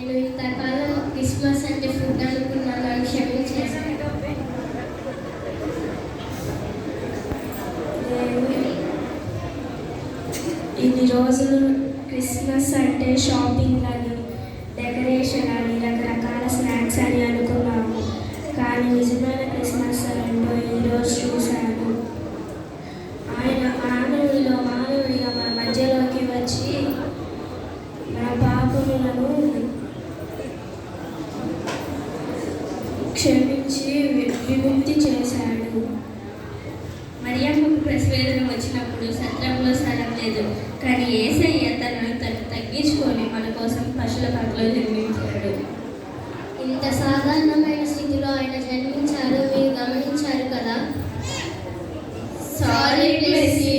నేను ఇంతకాలం క్రిస్మస్ అంటే ఫుడ్ అనుకున్నాను, నన్ను క్షమించేసాను. ఇన్ని రోజులు క్రిస్మస్ అంటే షాపింగ్ అని, డెకరేషన్ అని, రకరకాల స్నాక్స్ అని అనుకున్నాము. కానీ నిజమైన క్రిస్మస్ ఏంటో ఈరోజు చూశాను. ఆయన మానవుడిగా మన మధ్యలోకి వచ్చి మన పాపములను క్షమించి విముక్తి చేశాడు. మరియమ్మకు ప్రసవేదన వచ్చినప్పుడు సత్రంలో స్థలం లేదు, కానీ యేసయ్య తనను తగ్గించుకొని మన కోసం పశువుల పాకలో జన్మించాడు. ఇంత సాధారణమైన స్థితిలో ఆయన జన్మించారు, మీరు గమనించారు కదా. సారీ బ్లెస్సీ.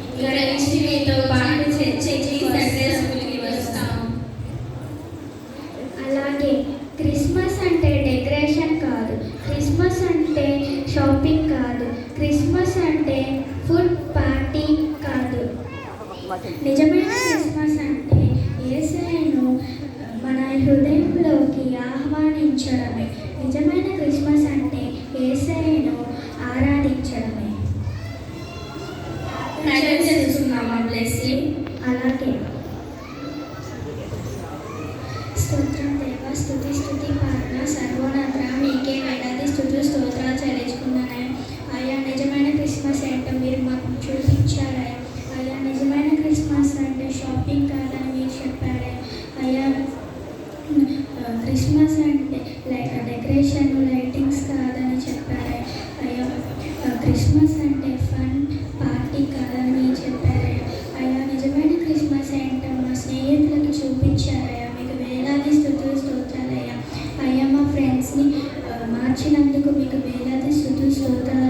ఇక్కడ నుంచి మీతో పాటు చర్చకి సండే స్కూల్కి వస్తాం. అలాగే క్రిస్మస్ అంటే డెకరేషన్ కాదు, క్రిస్మస్ అంటే షాపింగ్ కాదు, క్రిస్మస్ అంటే ఫుడ్ పార్టీ కాదు. నిజమైన క్రిస్మస్ అంటే యేసయ్యను మన హృదయంలోకి ఆహ్వానించడమే. నిజమైన క్రిస్మస్ అంటే యేసయ్యను ఆరాధించడమే. చేస్తున్నామా బ్లెస్సీ? అలాగే. స్తోత్రం దేవా, స్తుతి స్తుతి పాలన సర్వోన్నత మీకే వేలాది స్తుతులు స్తోత్రాలు చెల్లించుకున్నాను. అయ్యా నిజమైన క్రిస్మస్ ఏంటో మీరు మాకు చూపించారు. అయ్యా నిజమైన క్రిస్మస్ అంటే షాపింగ్ కాదని మీరు చెప్పారు. అయ్యా క్రిస్మస్ అంటే డెకరేషన్ లైటింగ్స్ కాదని చెప్పారు. అయ్యా క్రిస్మస్ అంటే ఫన్ పార్టీ కాదని మీరు చెప్పారు. అయ్యా నిజమైన క్రిస్మస్ ఏంటో మా స్నేహితులకు చూపించారయ్యా. మీకు వేలాది స్తుతులు స్తోత్రాలయ్యా. అయ్యా మా ఫ్రెండ్స్ని మార్చినందుకు మీకు వేలాది స్తుతులు స్తోత్రాలు